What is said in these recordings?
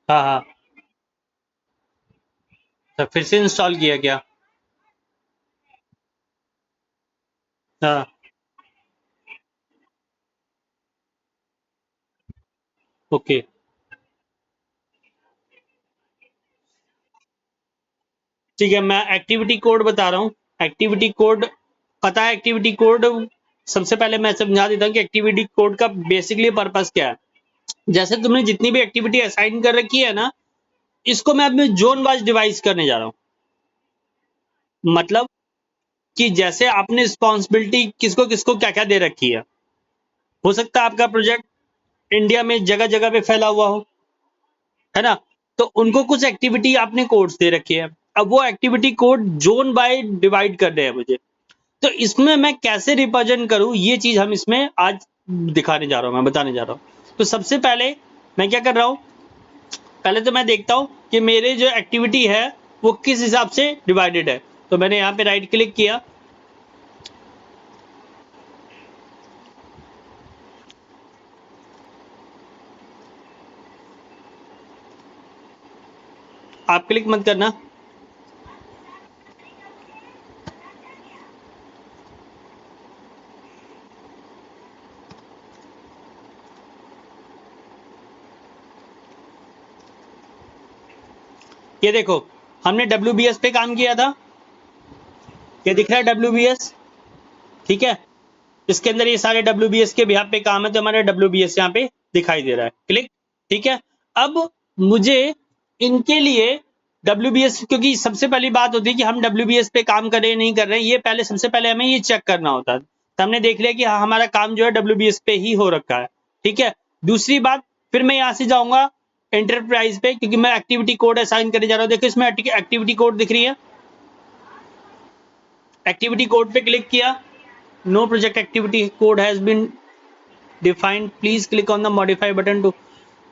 हाँ हाँ। तो फिर से इंस्टॉल किया क्या? हाँ। ओके। ठीक है, मैं एक्टिविटी कोड बता रहा हूँ। एक्टिविटी कोड पता है? एक्टिविटी कोड सबसे पहले मैं समझा देता हूँ कि एक्टिविटी कोड का बेसिकली पर्पस क्या है। जैसे तुमने जितनी भी एक्टिविटी असाइन कर रखी है ना, इसको मैं अपने जोन वाइज डिवाइस करने जा रहा हूँ। मतलब कि जैसे आपने रिस्पॉन्सिबिलिटी किसको किसको क्या क्या दे रखी है। हो सकता है आपका प्रोजेक्ट इंडिया में जगह जगह पे फैला हुआ हो, है ना? तो उनको कुछ एक्टिविटी आपने कोड्स दे रखी है। अब वो activity code zone by divide कर रहे हैं मुझे। तो इसमें मैं कैसे रिप्रेजेंट करूं, ये चीज हम इसमें आज दिखाने जा रहा हूं, मैं बताने जा रहा हूं। तो सबसे पहले मैं क्या कर रहा हूं, पहले तो मैं देखता हूं कि मेरे जो एक्टिविटी है वो किस हिसाब से डिवाइडेड है। तो मैंने यहाँ पे राइट क्लिक किया। आप क्लिक मत करना। ये देखो, हमने WBS पे काम किया था। ये दिख रहा है WBS? ठीक है। इसके अंदर ये सारे WBS के बिहाफ पे काम है, तो हमारा WBS यहाँ पे दिखाई दे रहा है। क्लिक। ठीक है। अब मुझे इनके लिए WBS, क्योंकि सबसे पहली बात होती है कि हम WBS पे काम कर रहे हैं नहीं कर रहे हैं, ये पहले सबसे पहले हमें ये चेक करना होता है। तो हमने देख लिया कि हाँ, हमारा काम जो है WBS पे ही हो रखा है। ठीक है। दूसरी बात, फिर मैं यहाँ से जाऊंगा एंटरप्राइज पे, क्योंकि मैं एक्टिविटी कोड असाइन करने जा रहा हूँ। देखो इसमें एक्टिविटी कोड दिख रही है। एक्टिविटी कोड पे क्लिक किया। No project activity code has been defined, please click on the modify button to.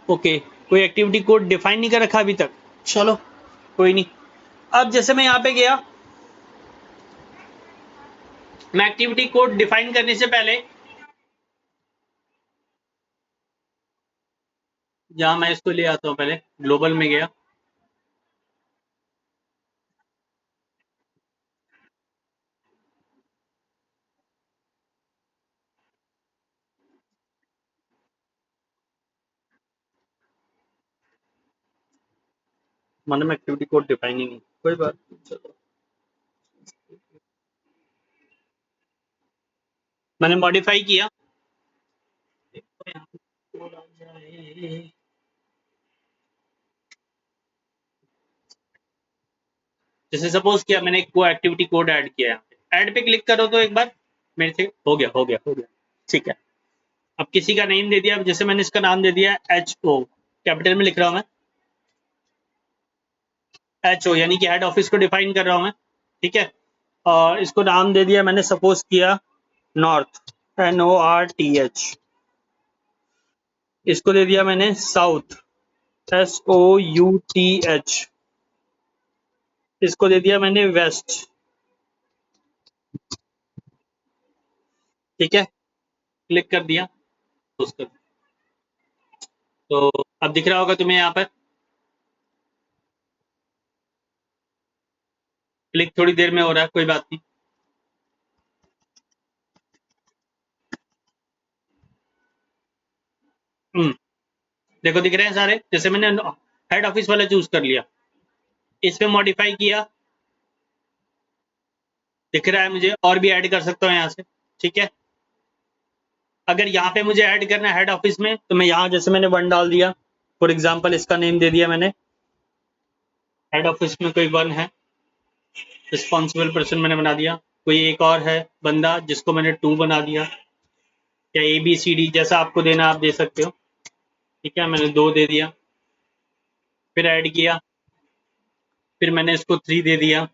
Okay, कोई एक्टिविटी कोड डिफाइन नहीं कर रखा अभी तक। चलो, कोई नहीं। अब जैसे मैं यहाँ पे गया, मैं एक्टिविटी कोड डिफाइन करने से पहले, जहां मैं इसको ले आता हूँ, पहले ग्लोबल में गया। मैंने में एक्टिविटी कोड डिफाइन ही नहीं, कोई बात नहीं, चलो। मैंने मॉडिफाई किया। कोड आ जाए। जैसे सपोज किया मैंने को एक्टिविटी कोड ऐड किया, यहाँ पे ऐड पे क्लिक करो तो एक बार मेरे से हो गया, हो गया, हो गया। ठीक है। अब किसी का नेम दे दिया, जैसे मैंने इसका नाम दे दिया HO, कैपिटल में लिख रहा हूँ मैं। HO यानी कि हेड ऑफिस को डिफाइन कर रहा हूँ मैं। ठीक है। और इसको नाम दे दिया मैंने, सपोज किया नॉर्थ, NORTH। इसको दे दिया मैंने साउथ, SOUTH। इसको दे दिया मैंने वेस्ट। ठीक है। क्लिक कर दिया। उसको तो अब दिख रहा होगा तुम्हें यहाँ पर। क्लिक थोड़ी देर में हो रहा है, कोई बात नहीं। देखो दिख रहे हैं सारे, जैसे मैंने हेड ऑफिस वाला चूज कर लिया, इस पे मॉडिफाई किया, दिख रहा है मुझे। और भी ऐड कर सकता हूँ यहाँ से। ठीक है। अगर यहाँ पे मुझे ऐड करना है हेड ऑफिस में, तो मैं यहाँ जैसे मैंने वन डाल दिया। फॉर एग्जाम्पल इसका नेम दे दिया मैंने, हेड ऑफिस में कोई वन है, रिस्पॉन्सिबल पर्सन मैंने बना दिया। कोई एक और है बंदा, जिसको मैंने 2 बना दिया, या ABCD जैसा आपको देना आप दे सकते हो। ठीक है, मैंने 2 दे दिया। फिर ऐड किया, फिर मैंने इसको 3 दे दिया।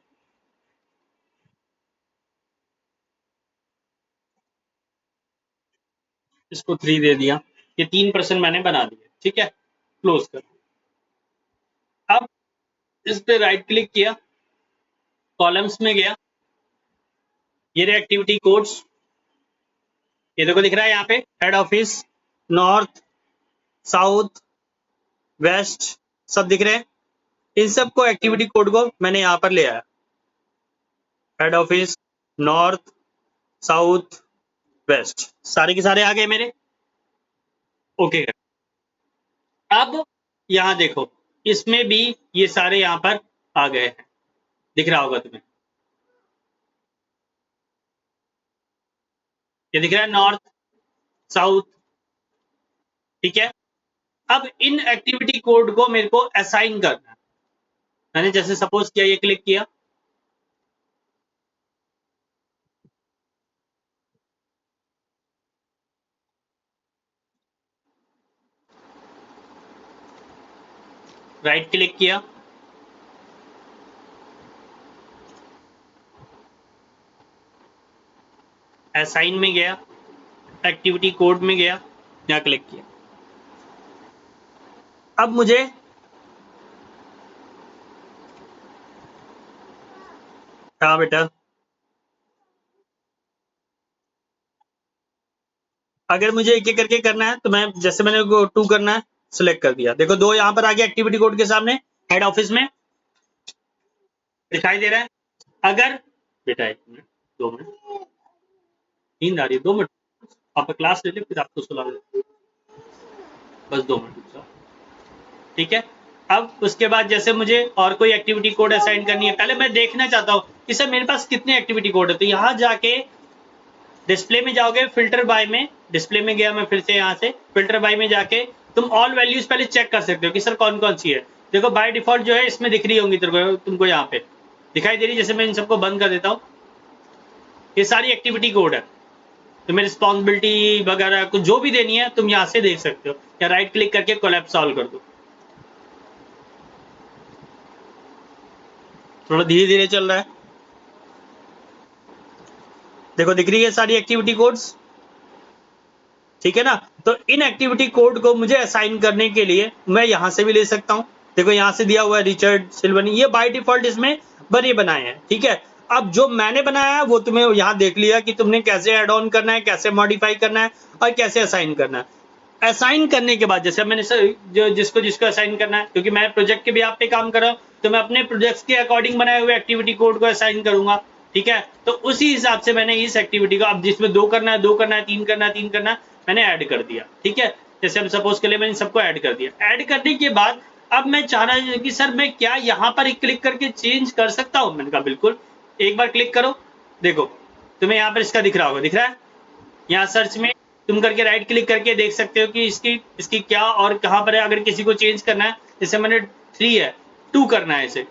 इसको 3 दे दिया। ये 3% मैंने बना दिया। ठीक है। क्लोज कर। अब इस पे राइट क्लिक किया, कॉलम्स में गया। ये रहे एक्टिविटी कोड्स। ये देखो दिख रहा है यहाँ पे, head office, north, south, west, सब दिख रहे हैं? इन सबको एक्टिविटी कोड को मैंने यहाँ पर ले आया, head office, north, south, west, सारे के सारे आ गए मेरे। ओके, अब यहाँ देखो, इसमें भी ये सारे यहाँ पर आ गए हैं, दिख रहा होगा तुम्हें, ये दिख रहा है नॉर्थ, साउथ, ठीक है। अब इन एक्टिविटी कोड को मेरे को असाइन करना है। मैंने जैसे सपोज किया, ये क्लिक किया, राइट क्लिक किया, असाइन में गया, एक्टिविटी कोड में गया, यहाँ क्लिक किया। अब मुझे हाँ बेटा, अगर मुझे एक एक करके करना है तो मैं जैसे मैंने को 2 करना है, सिलेक्ट कर दिया, देखो 2 यहाँ पर आ गया एक्टिविटी कोड के सामने, हेड ऑफिस में दिखाई दे रहा है। अगर बेटा 1 मिनट, 2 मिनट, नींद आ रही है, 2 मिनट, आप क्लास ले ले फिर आपको सुला दे, बस 2 मिनट रुक जाओ, ठीक है। अब उसके बाद जैसे मुझे और कोई एक्टिविटी कोड असाइन करनी है, पहले मैं देखना चाहता हूँ कि सर मेरे पास कितने एक्टिविटी कोड है, तो यहाँ जाके डिस्प्ले में जाओगे, फिल्टर बाय में, डिस्प्ले में गया मैं फिर से, यहाँ से फिल्टर बाय में जाके तुम ऑल वैल्यूज पहले चेक कर सकते हो कि सर कौन कौन सी है। देखो बाय डिफॉल्ट जो है इसमें दिख रही होंगी तेरे को, तुमको यहाँ पे दिखाई दे रही है। जैसे मैं इन सबको बंद कर देता हूँ, ये सारी एक्टिविटी कोड है, तुम्हें रिस्पॉन्सिबिलिटी वगैरह कुछ जो भी देनी है तुम यहाँ से देख सकते हो, या राइट क्लिक करके कोलैप्स सॉल्व कर दो। थोड़ा धीरे धीरे चल रहा है, देखो दिख रही है सारी एक्टिविटी कोड्स, ठीक है ना। तो इन एक्टिविटी कोड को मुझे असाइन करने के लिए मैं यहां से भी ले सकता हूं, देखो यहां से दिया हुआ है रिचर्ड सिल्वनी, ये बाय डिफॉल्ट इसमें बने बनाए हैं, ठीक है। अब जो मैंने बनाया है वो तुम्हें यहां देख लिया कि तुमने कैसे ऐड ऑन करना है, कैसे मॉडिफाई करना है और कैसे असाइन करना है। असाइन करने के बाद जैसे मैंने जो जिसको जिसको असाइन करना है, क्योंकि मैं प्रोजेक्ट के भी आप पे काम कर रहा हूँ, तो मैं अपने प्रोजेक्ट्स के अकॉर्डिंग बनाए हुए एक्टिविटी कोड को असाइन करूंगा, ठीक है। तो उसी हिसाब से मैंने इस एक्टिविटी को, अब जिसमें 2 करना है 2 करना है, 3 करना है 3 करना है, मैंने ऐड कर दिया, ठीक है। जैसे हम सपोज के लिए मैंने सबको ऐड कर दिया। ऐड करने के बाद अब मैं चाह रहा हूँ कि सर मैं क्या यहाँ पर एक क्लिक करके चेंज कर सकता हूँ, मैंने कहा बिल्कुल, एक बार क्लिक करो, देखो तुम्हें यहाँ पर इसका दिख रहा होगा, दिख रहा है यहाँ सर्च में तुम करके राइट क्लिक करके देख सकते हो कि इसकी इसकी क्या और कहाँ पर है। अगर किसी को चेंज करना है, जैसे मैंने 3 है, 2 करना है, इसे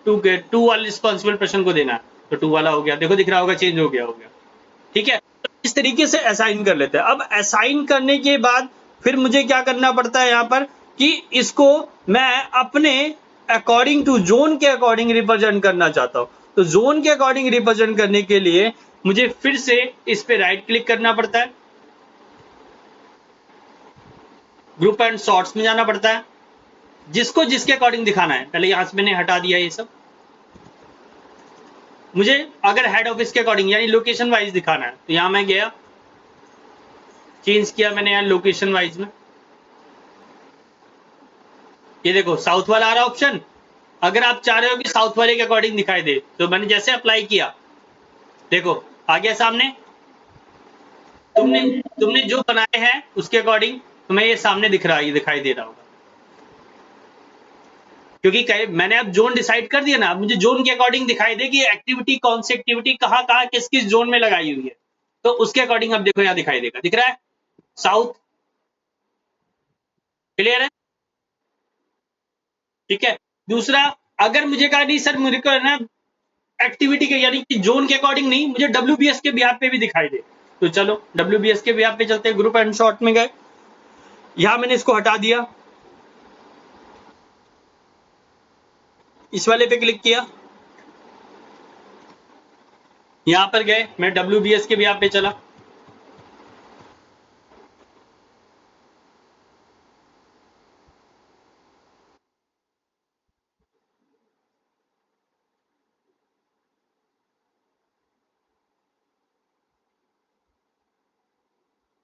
2 वाले रिस्पॉन्सिबल पर्सन को देना है, तो 2 वाला हो गया, देखो दिख रहा होगा चेंज हो गया होगा, ठीक है। तो इस तरीके से असाइन कर लेते हैं। अब असाइन करने के बाद फिर मुझे क्या करना पड़ता है यहाँ पर कि इसको मैं अपने अकॉर्डिंग टू जोन के अकॉर्डिंग रिप्रेजेंट करना चाहता हूँ। तो जोन के अकॉर्डिंग रिप्रेजेंट करने के लिए मुझे फिर से इस पे राइट क्लिक करना पड़ता है, ग्रुप एंड शॉर्ट्स में जाना पड़ता है, जिसको जिसके अकॉर्डिंग दिखाना है। पहले यहां से मैंने हटा दिया ये सब, मुझे अगर हेड ऑफिस के अकॉर्डिंग यानी लोकेशन वाइज दिखाना है, तो यहां मैं गया, चेंज किया मैंने यहाँ लोकेशन वाइज में, ये देखो साउथ वाला आ रहा ऑप्शन। अगर आप चाह रहे हो कि साउथ वाले के अकॉर्डिंग दिखाई दे, तो मैंने जैसे अप्लाई किया, देखो आ गया सामने, तुमने तुमने जो बनाए हैं उसके अकॉर्डिंग तुम्हें ये सामने दिख रहा है, ये दिखाई दे रहा होगा, क्योंकि मैंने अब जोन डिसाइड कर दिया ना। अब मुझे जोन के अकॉर्डिंग दिखाई दे कि एक्टिविटी कौन सी एक्टिविटी कहाँ कहाँ किस किस जोन में लगाई हुई है, तो उसके अकॉर्डिंग अब देखो यहाँ दिखाई देगा, दिख रहा है साउथ, क्लियर है, ठीक है। दूसरा, अगर मुझे कहा नहीं सर मुझे को है ना एक्टिविटी के यानी कि जोन के अकॉर्डिंग नहीं, मुझे WBS के बिहार पे भी दिखाई दे, तो चलो WBS के बिहार पे चलते हैं, ग्रुप एंड शॉर्ट में गए, यहां मैंने इसको हटा दिया, इस वाले पे क्लिक किया, यहां पर गए, मैं WBS के बिहार पे चला,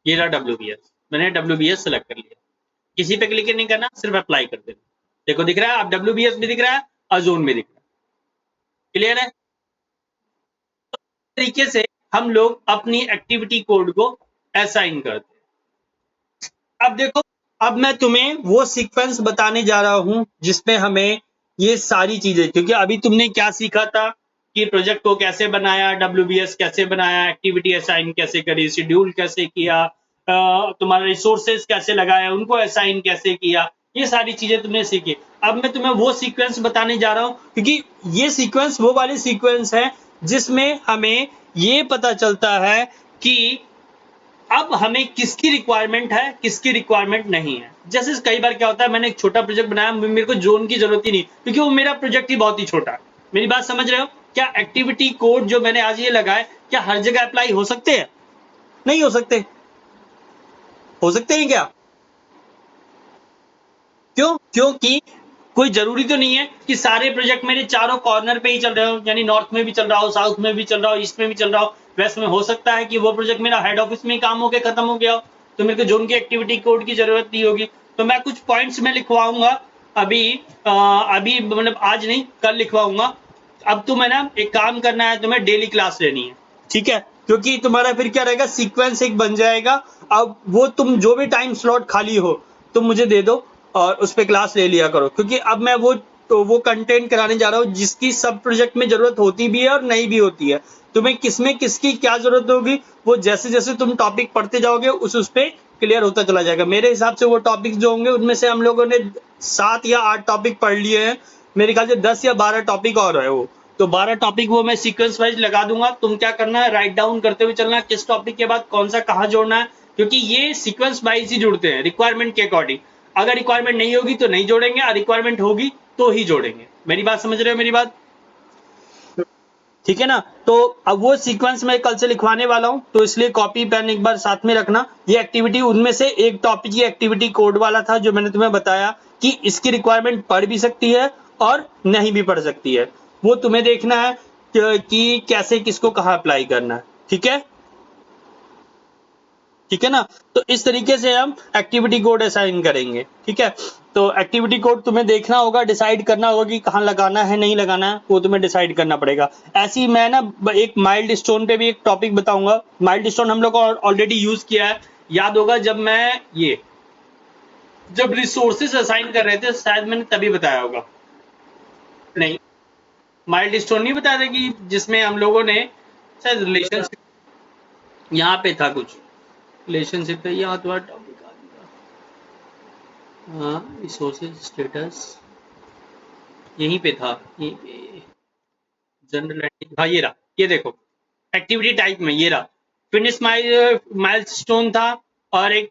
ये रहा WBS, मैंने WBS सेलेक्ट कर लिया, किसी पे क्लिक नहीं करना, सिर्फ अप्लाई कर देना, देखो दिख रहा है, अब WBS भी दिख रहा है और जोन भी दिख रहा है। क्लियर है? तरीके से हम लोग अपनी एक्टिविटी कोड को असाइन करते हैं। अब देखो, अब मैं तुम्हें वो सीक्वेंस बताने जा रहा हूं जिसमें हमें ये सारी चीजें, क्योंकि अभी तुमने क्या सीखा था कि प्रोजेक्ट को कैसे बनाया, WBS कैसे बनाया, एक्टिविटी असाइन कैसे करी, शेड्यूल कैसे किया, तुम्हारे रिसोर्सेज कैसे लगाया, उनको असाइन कैसे किया, ये सारी चीजें तुमने सीखी। अब मैं तुम्हें वो सीक्वेंस बताने जा रहा हूं, क्योंकि ये सीक्वेंस वो वाली सीक्वेंस है जिसमें हमें ये पता चलता है कि अब हमें किसकी रिक्वायरमेंट है, किसकी रिक्वायरमेंट नहीं है। जैसे कई बार क्या होता है, मैंने एक छोटा प्रोजेक्ट बनाया, मेरे को जोन की जरूरत ही नहीं, क्योंकि वो मेरा प्रोजेक्ट ही बहुत ही छोटा है। मेरी बात समझ रहे हो? क्या एक्टिविटी कोड जो मैंने आज ये लगाए, क्या हर जगह अप्लाई हो सकते हैं? नहीं हो सकते। हो सकते हैं क्या? क्यों? क्योंकि कोई जरूरी तो नहीं है कि सारे प्रोजेक्ट मेरे चारों कॉर्नर पे ही चल रहे हो, यानी नॉर्थ में भी चल रहा हो, साउथ में भी चल रहा हो, ईस्ट में भी चल रहा हो, वेस्ट में। हो सकता है कि वो प्रोजेक्ट मेरा हेड ऑफिस में ही काम होकर खत्म हो गया हो, तो मेरे को जोन की एक्टिविटी कोड की जरूरत नहीं होगी। तो मैं कुछ पॉइंट्स में लिखवाऊंगा अभी, अभी मतलब आज नहीं, कल लिखवाऊंगा। अब तुम्हें ना एक काम करना है, तुम्हें डेली क्लास लेनी है, ठीक है? क्योंकि तुम्हारा फिर क्या रहेगा, सीक्वेंस एक बन जाएगा। अब वो तुम जो भी टाइम स्लॉट खाली हो तुम मुझे दे दो और उस पर क्लास ले लिया करो, क्योंकि अब मैं वो कंटेंट कराने जा रहा हूँ जिसकी सब प्रोजेक्ट में जरूरत होती भी है और नहीं भी होती है। तुम्हें किसमें किसकी क्या जरूरत होगी, वो जैसे जैसे तुम टॉपिक पढ़ते जाओगे उस पे क्लियर होता चला जाएगा। मेरे हिसाब से वो टॉपिक्स जो होंगे उनमें से हम लोगों ने 7 या 8 टॉपिक पढ़ लिए हैं, मेरे ख्याल से 10 या 12 टॉपिक और है वो। तो 12 टॉपिक वो मैं सीक्वेंस वाइज लगा दूंगा। तुम क्या करना है, राइट डाउन करते हुए चलना, किस टॉपिक के बाद कौन सा कहाँ जोड़ना है, क्योंकि ये सीक्वेंस वाइज ही जुड़ते हैं रिक्वायरमेंट के अकॉर्डिंग। अगर रिक्वायरमेंट नहीं होगी तो नहीं जोड़ेंगे, और रिक्वायरमेंट होगी तो ही जोड़ेंगे। मेरी बात समझ रहे हो? मेरी बात ठीक है ना? तो अब वो सीक्वेंस मैं कल से लिखवाने वाला हूं, तो इसलिए कॉपी पेन एक बार साथ में रखना। ये एक्टिविटी उनमें से एक टॉपिक की एक्टिविटी कोड वाला था जो मैंने तुम्हें बताया कि इसकी रिक्वायरमेंट पढ़ भी सकती है और नहीं भी पढ़ सकती है। वो तुम्हें देखना है कि कैसे किसको कहाँ अप्लाई करना है। ठीक है? ठीक है ना? तो इस तरीके से हम एक्टिविटी कोड असाइन करेंगे। ठीक है? तो एक्टिविटी कोड तुम्हें देखना होगा, डिसाइड करना होगा कि कहाँ लगाना है, नहीं लगाना है, वो तुम्हें डिसाइड करना पड़ेगा। ऐसे ही मैं ना एक माइल्ड स्टोन पे भी एक टॉपिक बताऊंगा। माइल्ड स्टोन हम लोग ऑलरेडी यूज किया है, याद होगा जब मैं जब रिसोर्सेस असाइन कर रहे थे, शायद मैंने तभी बताया होगा। नहीं, माइल्ड स्टोन नहीं बताया था कि जिसमें हम लोगों ने शायद रिलेशनशिप, यहाँ पे था कुछ रिलेशनशिप है, यहाँ तुम्हारा टॉपिक आ गया। हाँ, रिसोर्सेज स्टेटस यहीं पे था, यहीं पे जनरल। हाँ ये रहा, ये देखो एक्टिविटी टाइप में ये रहा, फिनिश माइलस्टोन था और एक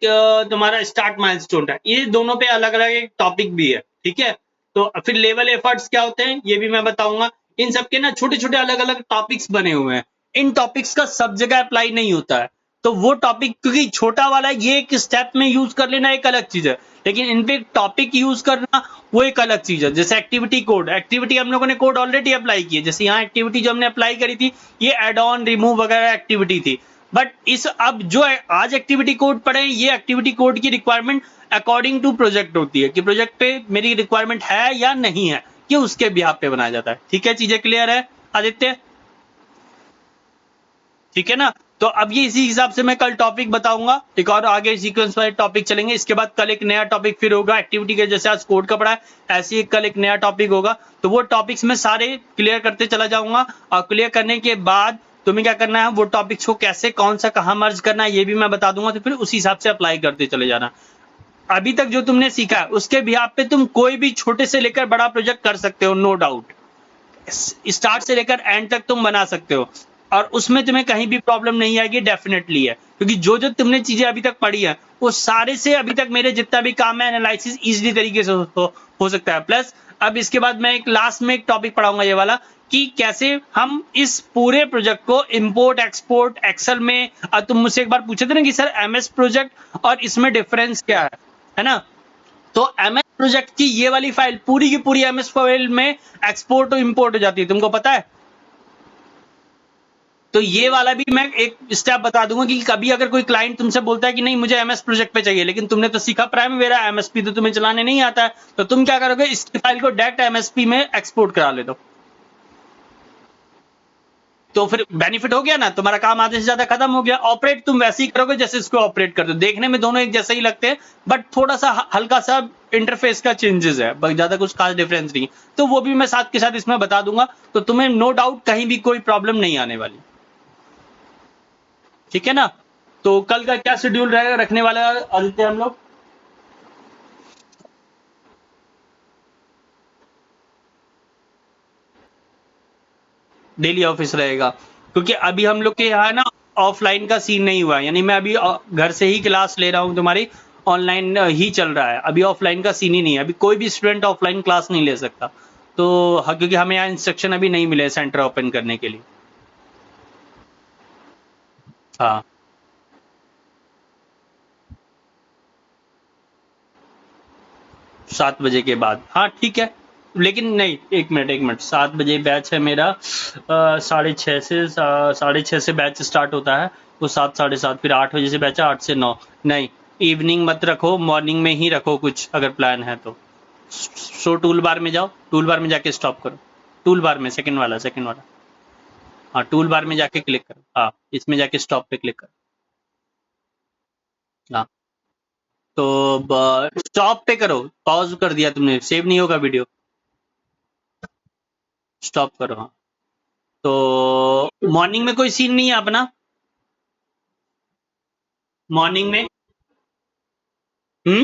तुम्हारा स्टार्ट माइलस्टोन था। ये दोनों पे अलग अलग एक टॉपिक भी है। ठीक है? तो फिर लेवल एफर्ट्स क्या होते हैं ये भी मैं बताऊंगा। इन सबके ना छोटे छोटे अलग अलग टॉपिक्स बने हुए हैं। इन टॉपिक्स का सब जगह अप्लाई नहीं होता है, तो वो टॉपिक क्योंकि छोटा वाला ये एक स्टेप में यूज कर लेना एक अलग चीज है, लेकिन इन पे टॉपिक यूज करना वो एक अलग चीज है। जैसे एक्टिविटी कोड, एक्टिविटी हम लोगों ने कोड ऑलरेडी अप्लाई की है। जैसे यहाँ एक्टिविटी जो हमने अप्लाई करी थी ये एड ऑन रिमूव वगैरह एक्टिविटी थी, बट इस अब जो आज एक्टिविटी कोड पढ़े ये एक्टिविटी कोड की रिक्वायरमेंट अकॉर्डिंग टू प्रोजेक्ट होती है कि प्रोजेक्ट पे मेरी रिक्वायरमेंट है या नहीं है, कि उसके बिहाफ पे बनाया जाता है। ठीक है? चीजें क्लियर है आदित्य? ठीक है ना? तो अब ये इसी हिसाब से मैं कल टॉपिक बताऊंगा, एक और आगे सीक्वेंस वाले टॉपिक चलेंगे। इसके बाद कल एक नया टॉपिक फिर होगा एक्टिविटी के, जैसे आज कोड का पढ़ा है ऐसे ही कल एक नया टॉपिक होगा। तो वो टॉपिक्स मैं सारे क्लियर करते चला जाऊंगा, और क्लियर करने के बाद तुम्हें क्या करना है, वो टॉपिक्स को कैसे कौन सा कहाँ मर्ज करना है ये भी मैं बता दूंगा। तो फिर उसी हिसाब से अप्लाई करते चले जाना। अभी तक जो तुमने सीखा है उसके बिहाफ पे तुम कोई भी छोटे से लेकर बड़ा प्रोजेक्ट कर सकते हो, नो डाउट। स्टार्ट से लेकर एंड तक तुम बना सकते हो, और उसमें तुम्हें कहीं भी प्रॉब्लम नहीं आएगी, डेफिनेटली है। क्योंकि जो जो तुमने चीजें अभी तक पढ़ी है वो सारे से अभी तक मेरे जितना भी काम है एनालिसिस इजीली तरीके से हो सकता है। प्लस अब इसके बाद मैं एक लास्ट में एक टॉपिक पढ़ाऊंगा ये वाला, कि कैसे हम इस पूरे प्रोजेक्ट को इंपोर्ट एक्सपोर्ट एक्सेल में, तुम मुझसे एक बार पूछे थे ना कि सर एमएस प्रोजेक्ट और इसमें डिफरेंस क्या है ना? तो एमएस प्रोजेक्ट की ये वाली फाइल पूरी की पूरी एमएस फाइल में एक्सपोर्ट और इंपोर्ट हो जाती है, तुमको पता है? तो ये वाला भी मैं एक स्टेप बता दूंगा कि कभी अगर कोई क्लाइंट तुमसे बोलता है कि नहीं मुझे एमएस प्रोजेक्ट पे चाहिए, लेकिन तुमने तो सीखा प्राइमवेरा, एमएसपी तो तुम्हें चलाने नहीं आता है, तो तुम क्या करोगे, इस फाइल को डायरेक्ट एमएसपी में एक्सपोर्ट करा ले दो। तो फिर बेनिफिट हो गया ना, तुम्हारा काम आधे से ज्यादा खत्म हो गया। ऑपरेट तुम वैसे ही करोगे जैसे इसको ऑपरेट करते हो, देखने में दोनों एक जैसे ही लगते हैं, बट थोड़ा सा हल्का सा इंटरफेस का चेंजेस है, ज्यादा कुछ खास डिफरेंस नहीं। तो वो भी मैं साथ के साथ इसमें बता दूंगा, तो तुम्हें नो डाउट कहीं भी कोई प्रॉब्लम नहीं आने वाली। ठीक है ना। तो कल का क्या शेड्यूल रहेगा, रखने वाला आदित्य हम लोग? डेली ऑफिस रहेगा, क्योंकि अभी हम लोग के यहाँ ना ऑफलाइन का सीन नहीं हुआ है, यानी मैं अभी घर से ही क्लास ले रहा हूँ तुम्हारी, ऑनलाइन ही चल रहा है, अभी ऑफलाइन का सीन ही नहीं है। अभी कोई भी स्टूडेंट ऑफलाइन क्लास नहीं ले सकता, तो क्योंकि हमें यहाँ इंस्ट्रक्शन अभी नहीं मिले सेंटर ओपन करने के लिए। हाँ, 7 बजे के बाद, हाँ ठीक है। लेकिन नहीं, 1 मिनट 7 बजे बैच है मेरा, 6:30 से 6:30 से बैच स्टार्ट होता है, वो 7 साढ़े 7, फिर 8 बजे से बैच है, 8 से 9। नहीं, इवनिंग मत रखो, मॉर्निंग में ही रखो कुछ अगर प्लान है तो। सो टूल बार में जाओ, टूल बार में जाके स्टॉप करो, टूल बार में सेकंड वाला। हाँ, टूल बार में जाके क्लिक करो, हाँ इसमें जाके स्टॉप पे क्लिक करो। हाँ, तो स्टॉप पे करो, पॉज कर दिया तुमने, सेव नहीं होगा वीडियो, स्टॉप करो। हाँ, तो मॉर्निंग में कोई सीन नहीं है अपना, मॉर्निंग में। हम्म,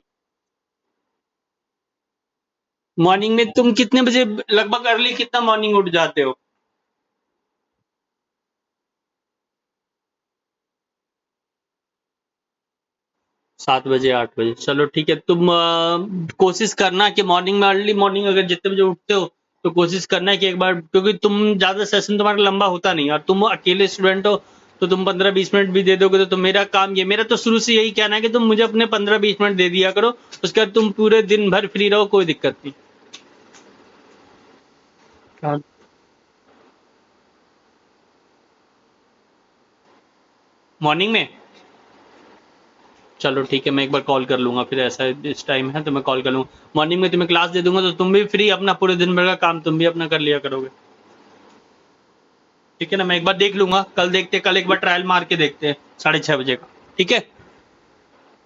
मॉर्निंग में तुम कितने बजे लगभग अर्ली, कितना मॉर्निंग उठ जाते हो? 7 बजे 8 बजे, चलो ठीक है। तुम कोशिश करना कि मॉर्निंग में, अर्ली मॉर्निंग अगर जितने बजे उठते हो, तो कोशिश करना है कि एक बार, क्योंकि तुम ज्यादा सेशन तुम्हारा लंबा होता नहीं, और तुम अकेले स्टूडेंट हो, तो तुम 15-20 मिनट भी दे दोगे तो मेरा काम ये, मेरा तो शुरू से यही कहना है कि तुम मुझे अपने 15-20 मिनट दे दिया करो, उसके बाद तुम पूरे दिन भर फ्री रहो, कोई दिक्कत नहीं। हाँ, मॉर्निंग में, चलो ठीक है, मैं एक बार कॉल कर लूंगा, फिर ऐसा इस टाइम है तो मैं कॉल कर लूंगा। मॉर्निंग में तुम्हें क्लास दे दूंगा, तो तुम भी फ्री, अपना पूरे दिन भर का काम तुम भी अपना कर लिया करोगे। ठीक है ना, मैं एक बार देख लूंगा, कल देखते, कल एक बार ट्रायल मार के देखते हैं 6:30 बजे का। ठीक है,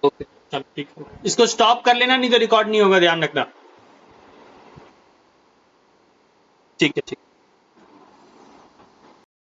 ओके, चल ठीक है, इसको स्टॉप कर लेना, नहीं तो रिकॉर्ड नहीं होगा, ध्यान रखना। ठीक है, ठीक।